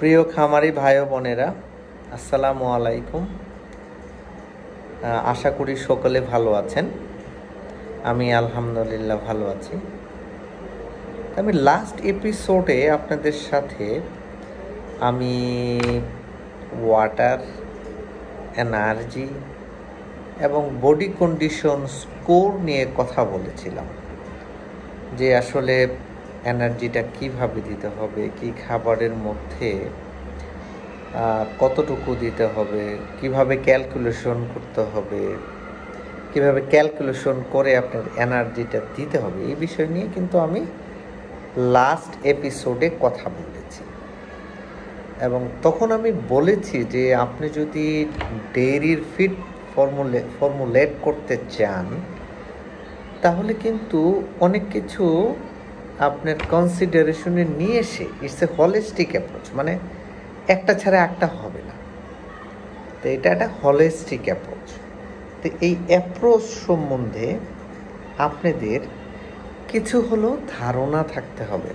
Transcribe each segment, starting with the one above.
প্রিয় খামারি ভাই ও বোনেরা, আসসালামু আলাইকুম। আশা করি সকলে ভালো আছেন। আমি আলহামদুলিল্লাহ ভালো আছি। আমি লাস্ট এপিসোডে আপনাদের সাথে আমি ওয়াটার, এনার্জি এবং বডি কন্ডিশন স্কোর নিয়ে কথা বলেছিলাম, যে আসলে এনার্জিটা কিভাবে দিতে হবে, কি খাবারের মধ্যে কতটুকু দিতে হবে, কিভাবে ক্যালকুলেশন করতে হবে, কিভাবে ক্যালকুলেশন করে আপনার এনার্জিটা দিতে হবে, এই বিষয় নিয়ে কিন্তু আমি লাস্ট এপিসোডে কথা বলেছি। এবং তখন আমি বলেছি যে আপনি যদি ডেইরির ফিড ফর্মুলেট করতে চান, তাহলে কিন্তু অনেক কিছু আপনার কনসিডারেশনে নিয়ে এসে ইটস এ হলিস্টিক অ্যাপ্রোচ, মানে একটা ছাড়া একটা হবে না। তো এটা একটা হলিস্টিক অ্যাপ্রোচ। তো এই অ্যাপ্রোচ সম্বন্ধে আপনাদের কিছু হলো ধারণা থাকতে হবে।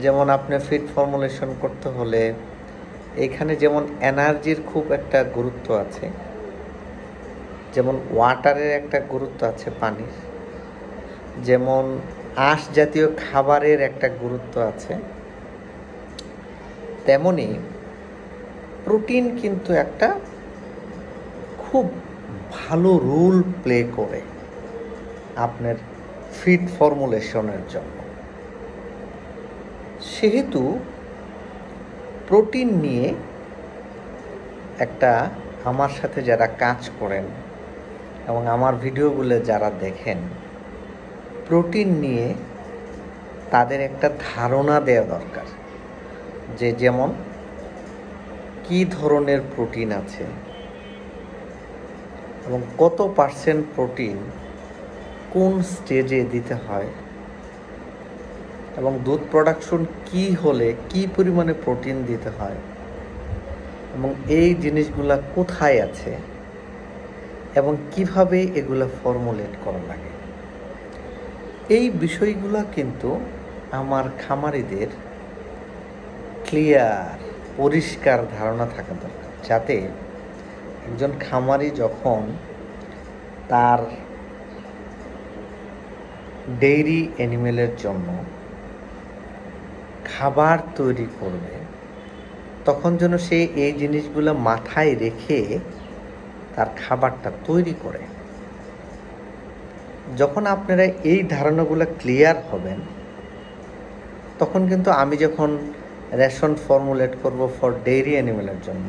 যেমন আপনি ফিড ফর্মুলেশন করতে হলে এখানে যেমন এনার্জির খুব একটা গুরুত্ব আছে, যেমন ওয়াটারের একটা গুরুত্ব আছে, পানির, যেমন আঁশ জাতীয় খাবারের একটা গুরুত্ব আছে, তেমনি প্রোটিন কিন্তু একটা খুব ভালো রোল প্লে করে আপনার ফিড ফর্মুলেশনের জন্য। সেহেতু প্রোটিন নিয়ে একটা আমার সাথে যারা কাজ করেন এবং আমার ভিডিওগুলো যারা দেখেন, প্রোটিন নিয়ে তাদের একটা ধারণা দেওয়া দরকার, যে যেমন কি ধরনের প্রোটিন আছে এবং কত পার্সেন্ট প্রোটিন কোন স্টেজে দিতে হয়, এবং দুধ প্রোডাকশন কি হলে কি পরিমাণে প্রোটিন দিতে হয়, এবং এই জিনিসগুলা কোথায় আছে এবং কিভাবে এগুলা ফর্মুলেট করা লাগে, এই বিষয়গুলা কিন্তু আমার খামারিদের ক্লিয়ার পরিষ্কার ধারণা থাকা দরকার, যাতে একজন খামারি যখন তার ডেইরি অ্যানিমেলের জন্য খাবার তৈরি করবে, তখন যেন সে এই জিনিসগুলো মাথায় রেখে তার খাবারটা তৈরি করে। যখন আপনারা এই ধারণাগুলো ক্লিয়ার হবেন, তখন কিন্তু আমি যখন রেশন ফর্মুলেট করব ফর ডেইরি অ্যানিমেলের জন্য,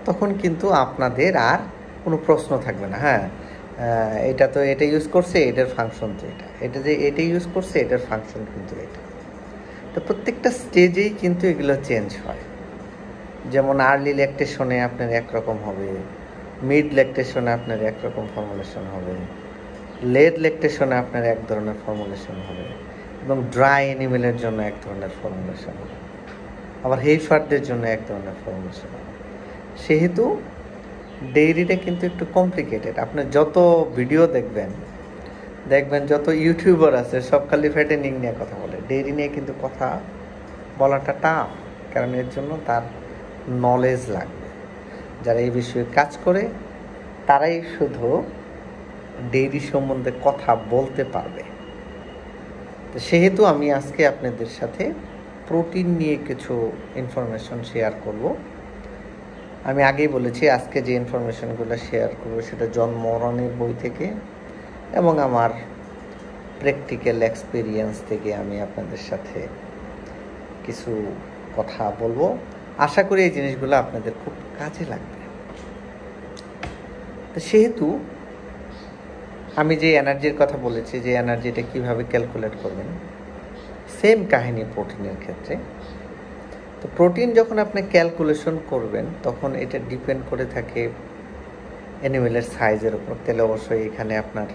তখন কিন্তু আপনাদের আর কোনো প্রশ্ন থাকবে না। হ্যাঁ, এটা তো এটা ইউজ করছে, এটার ফাংশন তো এটা যে এটা ইউজ করছে, এটার ফাংশন কিন্তু এটা। তো প্রত্যেকটা স্টেজেই কিন্তু এগুলো চেঞ্জ হয়। যেমন আর্লি ল্যাকটেশনে আপনার একরকম হবে, মিড ল্যাকটেশনে আপনার একরকম ফর্মুলেশন হবে, লেট ল্যাকটেশনে আপনার এক ধরনের ফর্মুলেশন হবে, এবং ড্রাই অ্যানিমেলের জন্য এক ধরনের ফর্মুলেশন হবে, আবার হেইফারদের জন্য এক ধরনের ফর্মুলেশন হবে। সেহেতু ডেইরিটা কিন্তু একটু কমপ্লিকেটেড। আপনি যত ভিডিও দেখবেন যত ইউটিউবার আছে, সব খালি ফ্যাটেনিং নিয়ে কথা বলে, ডেইরি নিয়ে কিন্তু কথা বলাটা টাফ, কারণ এর জন্য তার নলেজ লাগবে। যারা এই বিষয়ে কাজ করে তারাই শুধু ডেইরি সম্বন্ধে কথা বলতে পারবে। তো সেহেতু আমি আজকে আপনাদের সাথে প্রোটিন নিয়ে কিছু ইনফরমেশন শেয়ার করব। আমি আগেই বলেছি, আজকে যে ইনফরমেশনগুলো শেয়ার করব সেটা জন মোরানের বই থেকে এবং আমার প্র্যাকটিক্যাল এক্সপিরিয়েন্স থেকে আমি আপনাদের সাথে কিছু কথা বলবো। আশা করি এই জিনিসগুলো আপনাদের খুব কাজে লাগবে। তো সেহেতু আমি যে এনার্জির কথা বলেছি, যে এনার্জিটা কিভাবে ক্যালকুলেট করবেন, সেম কাহিনী প্রোটিনের ক্ষেত্রে। তো প্রোটিন যখন আপনি ক্যালকুলেশন করবেন, তখন এটা ডিপেন্ড করে থাকে অ্যানিমেলের সাইজের উপর। তাহলে অবশ্যই এখানে আপনার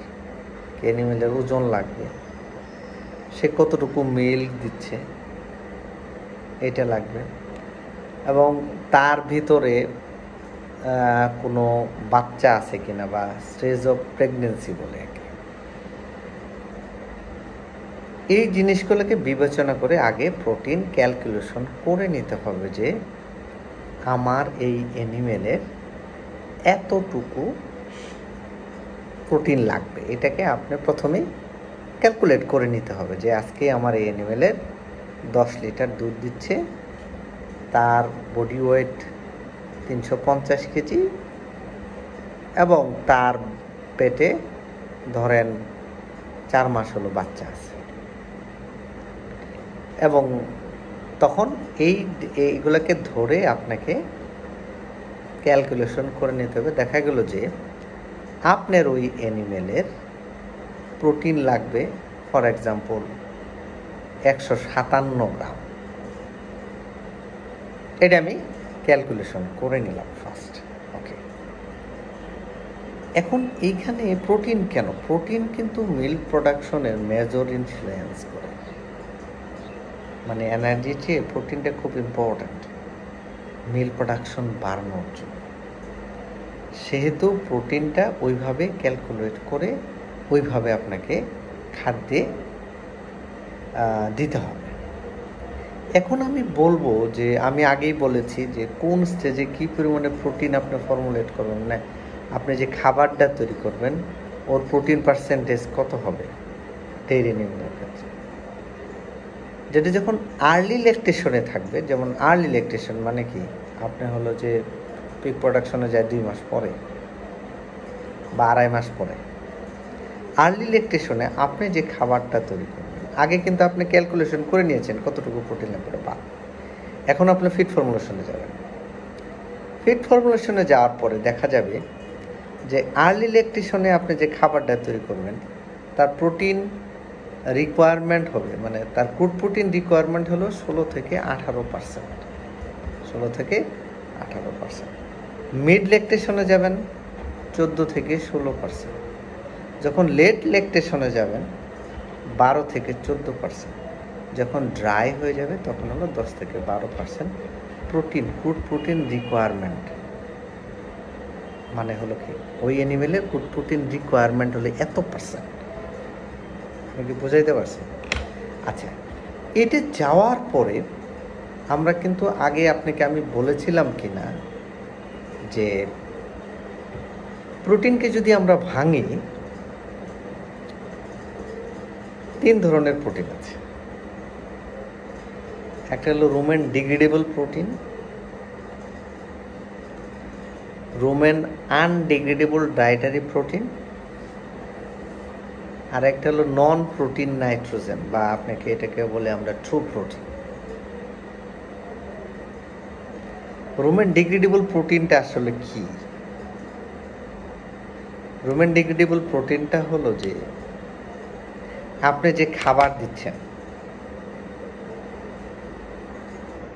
অ্যানিমেলের ওজন লাগবে, সে কতটুকু মিল্ক দিচ্ছে এটা লাগবে, এবং তার ভিতরে কোনো বাচ্চা আছে কিনা, বা স্টেজ অফ প্রেগনেন্সি বলে একে। এই জিনিসগুলোকে বিবেচনা করে আগে প্রোটিন ক্যালকুলেশন করে নিতে হবে যে আমার এই অ্যানিমেলের এতটুকু প্রোটিন লাগবে। এটাকে আপনি প্রথমেই ক্যালকুলেট করে নিতে হবে যে আজকে আমার এই অ্যানিমেলের 10 লিটার দুধ দিচ্ছে, তার বডি ওয়েট 350 কেজি এবং তার পেটে ধরেন 4 মাস হলো বাচ্চা আছে, এবং তখন এইগুলোকে ধরে আপনাকে ক্যালকুলেশন করে নিতে হবে। দেখা গেল যে আপনার ওই অ্যানিমেলের প্রোটিন লাগবে ফর এক্সাম্পল 157 গ্রাম। এটা আমি ক্যালকুলেশন করে নিলাম ফার্স্ট। ওকে, এখন এইখানে প্রোটিন কেন? প্রোটিন কিন্তু মিল্ক প্রোডাকশনের মেজর ইনফ্লুয়েন্স করে, মানে এনার্জির চেয়ে প্রোটিনটা খুব ইম্পর্ট্যান্ট মিল্ক প্রোডাকশন বাড়ানোর জন্য। সেহেতু প্রোটিনটা ওইভাবে ক্যালকুলেট করে ওইভাবে আপনাকে খাদ্যে দিতে হবে। এখন আমি বলবো যে আমি আগেই বলেছি যে কোন স্টেজে কী পরিমাণে প্রোটিন আপনি ফর্মুলেট করবেন, না আপনি যে খাবারটা তৈরি করবেন ওর প্রোটিন পার্সেন্টেজ কত হবে ডেইরি অ্যানিমেলের ক্ষেত্রে। যেটা যখন আর্লি ল্যাকটেশনে থাকবে, যেমন আর্লি ল্যাকটেশন মানে কি, আপনি হলো যে পিক প্রোডাকশনে যায় 2 মাস পরে বা 2.5 মাস পরে, আর্লি ল্যাকটেশনে আপনি যে খাবারটা তৈরি করবেন আগে কিন্তু আপনি ক্যালকুলেশন করে নিয়েছেন কতটুকু প্রোটিন লাগবে বা। এখন আপনি ফিড ফর্মুলেশনে যাবেন। ফিড ফর্মুলেশনে যাওয়ার পরে দেখা যাবে যে আর্লি ল্যাকটেশনে আপনি যে খাবারটা তৈরি করবেন তার প্রোটিন রিকোয়ারমেন্ট হবে, মানে তার ক্রুড প্রোটিন রিকোয়ারমেন্ট হলো 16 থেকে 18%। 16 থেকে 18%। মিড ল্যাকটেশনে যাবেন 14 থেকে 16%। যখন লেট ল্যাকটেশনে যাবেন 12 থেকে 14%। যখন ড্রাই হয়ে যাবে তখন হলো 10 থেকে 12% প্রোটিন, ক্রুড প্রোটিন রিকোয়ারমেন্ট। মানে হলো কি ওই অ্যানিমেলের ক্রুড প্রোটিন রিকোয়ারমেন্ট হলে এত পার্সেন্ট। আমি কি বোঝাইতে পারছি? আচ্ছা, এটা যাওয়ার পরে আমরা কিন্তু আগে আপনাকে আমি বলেছিলাম কি না যে প্রোটিনকে যদি আমরা ভাঙি 3 ধরনের প্রোটিন আছে। একটা হলো rumen degradable protein, rumen undegradable dietary protein, আর একটা হলো নন প্রোটিন নাইট্রোজেন, বা আপনাকে এটাকে বলে আমরা ট্রু প্রোটিন। রুমেন ডিগ্রেডেবল প্রোটিনটা আসলে কি? রুমেন ডিগ্রেডেবল প্রোটিনটা হলো যে আপনি যে খাবার দিচ্ছেন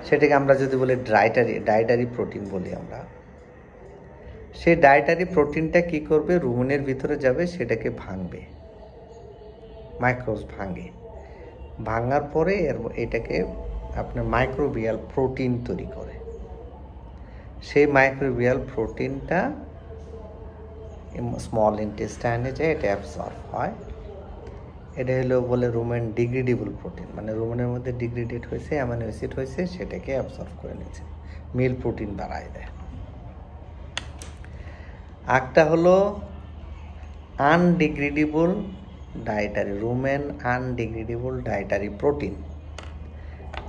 সেটাকে আমরা যদি বলি ডায়েটারি প্রোটিন বলি আমরা, সেই ডায়েটারি প্রোটিনটা কি করবে, রুমেনের ভিতরে যাবে, সেটাকে ভাঙবে, মাইক্রোজ ভাঙার পরে এটাকে আপনার মাইক্রোবিয়াল প্রোটিন তৈরি করে। সেই মাইক্রোবিয়াল প্রোটিনটা স্মল ইন্টেস্টাইনে যায়, এটা অ্যাবসর্ব হয়। এটা হলো বলে রুমেন ডিগ্রেডেবল প্রোটিন, মানে রুমেনের মধ্যে ডিগ্রেডেড হয়েছে, অ্যামাইনো অ্যাসিড হয়েছে, সেটাকে অ্যাবসর্ব করে নিয়েছে, মিল প্রোটিন বাড়ায় দেয়। একটা হলো আনডিগ্রেডেবল dietary, rumen undegradable dietary protein.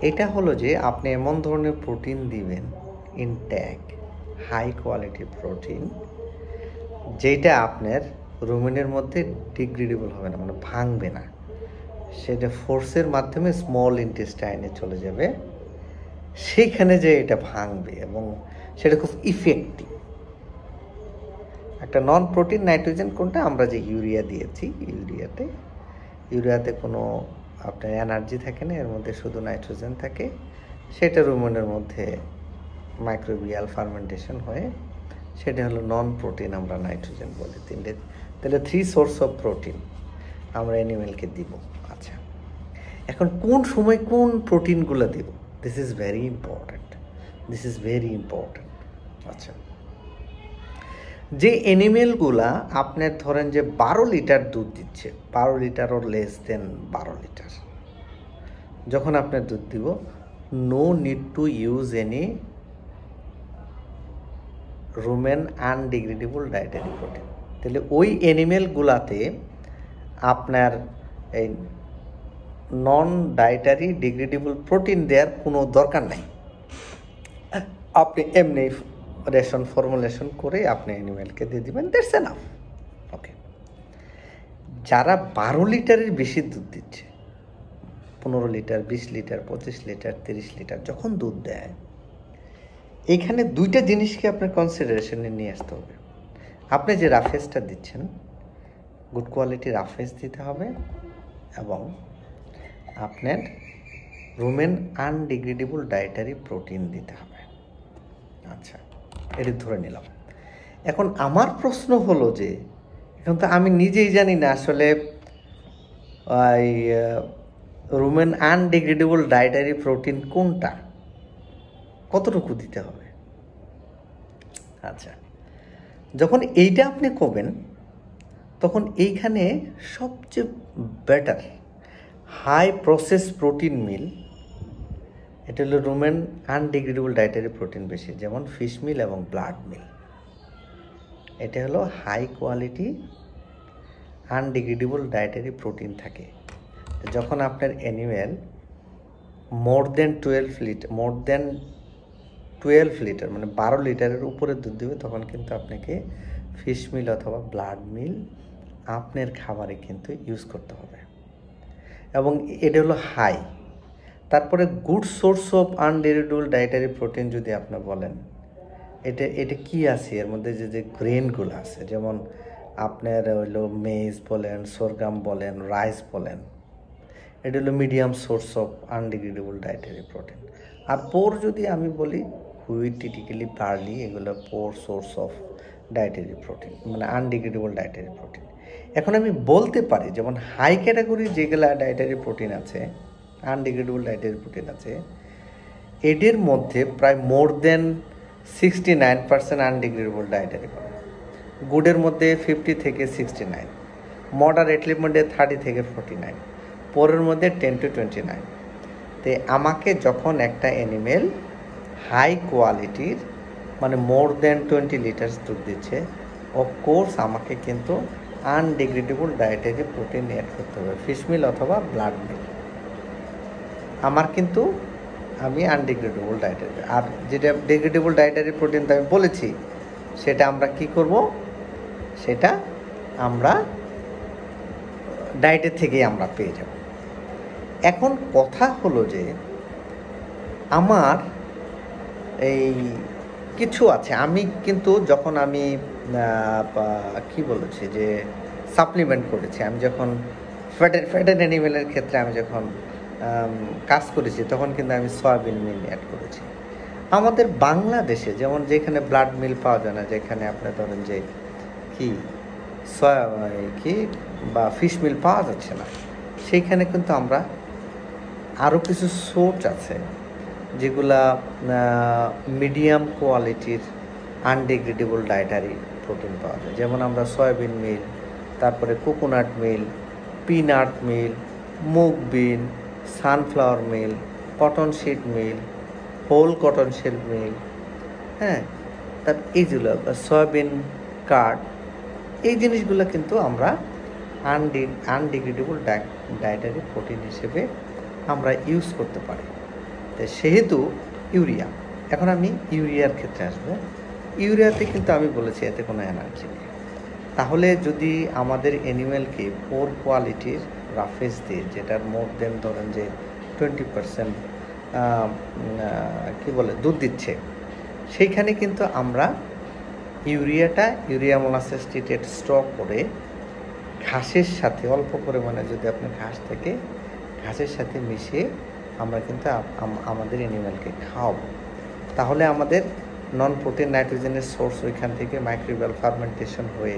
এটা হলো যে আপনি এমন ধরনের প্রোটিন দিবেন, ইনট্যাক হাই কোয়ালিটি প্রোটিন, যেটা আপনার রুমেনের মধ্যে ডিগ্রেডেবল হবে না, মানে ভাঙবে না, সেটা ফোর্সের মাধ্যমে স্মল ইন্টেস্টাইনে চলে যাবে, সেইখানে যে এটা ভাঙবে এবং সেটা খুব ইফেক্টিভ। একটা নন প্রোটিন নাইট্রোজেন কোনটা, আমরা যে ইউরিয়া দিয়েছি, ইউরিয়াতে কোনো আপনার এনার্জি থাকে না, এর মধ্যে শুধু নাইট্রোজেন থাকে, সেটা রুমেনের মধ্যে মাইক্রোবিয়াল ফার্মেন্টেশন হয়ে সেটা হলো নন প্রোটিন, আমরা নাইট্রোজেন বলি। তাহলে 3 সোর্স অফ প্রোটিন আমরা অ্যানিমেলকে দিব। আচ্ছা, এখন কোন সময় কোন প্রোটিনগুলো দিব, দিস ইজ ভেরি ইম্পর্ট্যান্ট। আচ্ছা, যে অ্যানিমেলগুলা আপনার ধরেন যে 12 লিটার দুধ দিচ্ছে, 12 litre or less than 12 litre, যখন আপনার দুধ দিব, no need to use any rumen undegradable dietary protein. তাহলে ওই অ্যানিমেলগুলাতে আপনার এই নন ডায়েটারি ডিগ্রেডেবল প্রোটিন দেওয়ার কোনো দরকার নাই। আপনি এমনি রেশন ফর্মুলেশন করে আপনি অ্যানিমেলকে দিয়ে দিবেন, দ্যাটস এনাফ। ওকে, যারা 12 লিটারের বেশি দুধ দিচ্ছে, 15 লিটার, 20 লিটার, 25 লিটার, 30 লিটার যখন দুধ দেয়, এইখানে দুইটা জিনিসকে আপনার কনসিডারেশনে নিয়ে আসতে হবে। আপনি যে রাফেজটা দিচ্ছেন, গুড কোয়ালিটির রাফেজ দিতে হবে এবং আপনার রুমেন আনডিগ্রেডেবল ডায়েটারি প্রোটিন দিতে হবে। আচ্ছা, এটা ধরে নিলাম। এখন আমার প্রশ্ন হলো যে, এখন তো আমি নিজেই জানি না আসলে ওই রুমেন আনডিগ্রেডেবল ডায়েটারি প্রোটিন কোনটা, কতটুকু দিতে হবে। আচ্ছা, যখন এইটা আপনি করবেন, তখন এইখানে সবচেয়ে বেটার হাই প্রসেস প্রোটিন মিল, এটা হলো রুমেন আনডিগ্রেডেবল ডায়েটারি প্রোটিন বেশি, যেমন ফিশ মিল এবং ব্লাড মিল। এটা হলো হাই কোয়ালিটি আনডিগ্রেডেবল ডায়েটারি প্রোটিন থাকে। যখন আপনার অ্যানিমেল মোর দেন 12 লিটার মানে 12 লিটারের উপরে দুধ দেবে, তখন কিন্তু আপনাকে ফিশ মিল অথবা ব্লাড মিল আপনার খাবারে কিন্তু ইউজ করতে হবে। এবং এটা হলো হাই। তারপরে good source of undegradable dietary protein যদি আপনি বলেন, এটা কি আছে এর মধ্যে, যে গ্রেনগুলো আছে, যেমন আপনার হলো মেজ বলেন, সরগম বলেন, রাইস বলেন, এটা হলো medium source of undegradable dietary protein. আর পোর যদি আমি বলি, হুইট, টিটিক্যালি, বার্লি, এগুলো poor source of dietary protein, মানে আনডিগ্রেডেবল ডায়েটারি প্রোটিন। এখন আমি বলতে পারি যেমন হাই ক্যাটাগরি যেগুলো ডায়েটারি প্রোটিন আছে, আনডিগ্রেডেবল ডায়েটারি প্রোটিন আছে, এদের মধ্যে প্রায় মোর দেন 69% আনডিগ্রেডেবল ডায়েটারি প্রোটিন। গুডের মধ্যে 50 থেকে 69, মডারেটলির মধ্যে 30 থেকে 49, পোরের মধ্যে 10 to 29। তো আমাকে যখন একটা অ্যানিমেল হাই কোয়ালিটির মানে মোর দেন 20 লিটার্স দুধ দিচ্ছে, অফকোর্স আমাকে কিন্তু আনডিগ্রেডেবল ডায়েটারি প্রোটিন অ্যাড করতে হবে, ফিশ মিল অথবা ব্লাড মিল। আমার কিন্তু আমি আনডিগ্রেডেবল ডায়েটারি, আর যেটা ডিগ্রেডেবল ডায়েটারি প্রোটিন তো আমি বলেছি, সেটা আমরা কি করব, সেটা আমরা ডায়েটের থেকেই আমরা পেয়ে যাব। এখন কথা হলো যে আমার এই কিছু আছে, আমি কিন্তু যখন আমি কি বলেছি যে সাপ্লিমেন্ট করেছি, আমি যখন ফ্যাটেন অ্যানিমেলের ক্ষেত্রে আমি যখন কাজ করেছি, তখন কিন্তু আমি সয়াবিন মিল অ্যাড করেছি। আমাদের বাংলাদেশে যেমন যেখানে ব্লাড মিল পাওয়া যায় না, যেখানে আপনার ধরেন যে কি বা ফিশ মিল পাওয়া যাচ্ছে না, সেইখানে কিন্তু আমরা আরও কিছু সোর্স আছে যেগুলা মিডিয়াম কোয়ালিটির আনডিগ্রেডেবল ডায়েটারি প্রোটিন পাওয়া যায়। যেমন আমরা সয়াবিন মিল, তারপরে কোকোনাট মিল, পিনাট মিল, মুগ বিন, সানফ্লাওয়ার মিল, কটন সিড মিল, হোল কটন সিড মিল, হ্যাঁ, তার এইগুলো সয়াবিন কার্ড, এই জিনিসগুলো কিন্তু আমরা আনডিগ্রেডেবল ডায়েটারি প্রোটিন হিসেবে আমরা ইউজ করতে পারি। তো সেহেতু ইউরিয়া, এখন আমি ইউরিয়ার ক্ষেত্রে আসবো। ইউরিয়াতে কিন্তু আমি বলেছি এতে কোনো এনার্জি নেই। তাহলে যদি আমাদের অ্যানিমেলকে পোর কোয়ালিটির রাফেজ দিয়ে, যেটার মোর দেন ধরেন যে 20% কি বলে দুধ দিচ্ছে, সেইখানে কিন্তু আমরা ইউরিয়া মোলাসেস ট্রিটেড স্টক করে ঘাসের সাথে অল্প পরিমাণে যদি আপনি ঘাস থেকে ঘাসের সাথে মিশিয়ে আমরা কিন্তু আমাদের অ্যানিমেলকে খাওয়াবো, তাহলে আমাদের নন প্রোটিন নাইট্রোজেনের সোর্স ওইখান থেকে মাইক্রোবিয়াল ফার্মেন্টেশন হয়ে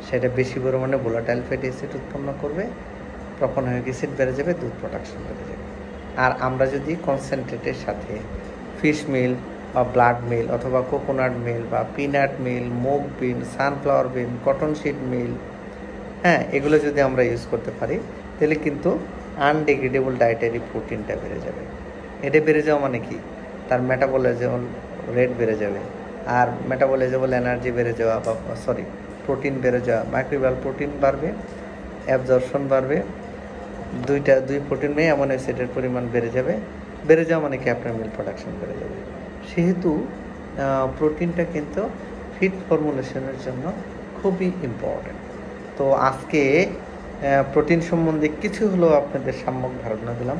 সেটা বেশি পরিমাণে ভোলাটাইল ফ্যাটি অ্যাসিড উৎপন্ন করবে, প্রোপানোয়িক অ্যাসিড বেড়ে যাবে, দুধ প্রোডাকশন বেড়ে যাবে। আর আমরা যদি কনসেন্ট্রেটের সাথে ফিশ মিল বা ব্লাড মিল অথবা কোকোনাট মিল বা পিনাট মিল, মুগ বিন, সানফ্লাওয়ার বিন, কটন সিড মিল, হ্যাঁ, এগুলো যদি আমরা ইউজ করতে পারি, তাহলে কিন্তু আনডিগ্রেডেবল ডায়েটারি প্রোটিনটা বেড়ে যাবে। এটা বেড়ে যাওয়া মানে কি, তার মেটাবলিজম রেট বেড়ে যাবে, আর মেটাবলিজেবল এনার্জি বেড়ে যাওয়া বা প্রোটিন বেড়ে যাওয়া, মাইক্রোবিয়াল প্রোটিন বাড়বে, অ্যাবজর্পশন বাড়বে, দুই প্রোটিন নিয়ে অ্যামিনো অ্যাসিডের পরিমাণ বেড়ে যাবে। বেড়ে যাওয়া মানে কি আপনার মিল্ক প্রোডাকশন বেড়ে যাবে। সেহেতু প্রোটিনটা কিন্তু ফিড ফর্মুলেশনের জন্য খুবই ইম্পর্ট্যান্ট। তো আজকে প্রোটিন সম্বন্ধে কিছু হলেও আপনাদের সাম্যক ধারণা দিলাম,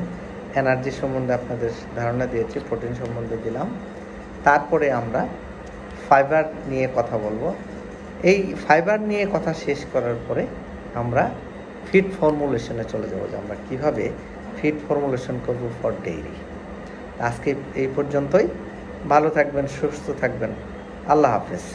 এনার্জি সম্বন্ধে আপনাদের ধারণা দিয়েছি, প্রোটিন সম্বন্ধে দিলাম। তারপরে আমরা ফাইবার নিয়ে কথা বলবো। এই ফাইবার নিয়ে কথা শেষ করার পরে আমরা ফিড ফর্মুলেশনে চলে যাবো, যে আমরা কীভাবে ফিড ফর্মুলেশন করব ফর ডেইরি। আজকে এই পর্যন্তই। ভালো থাকবেন, সুস্থ থাকবেন। আল্লাহ হাফেজ।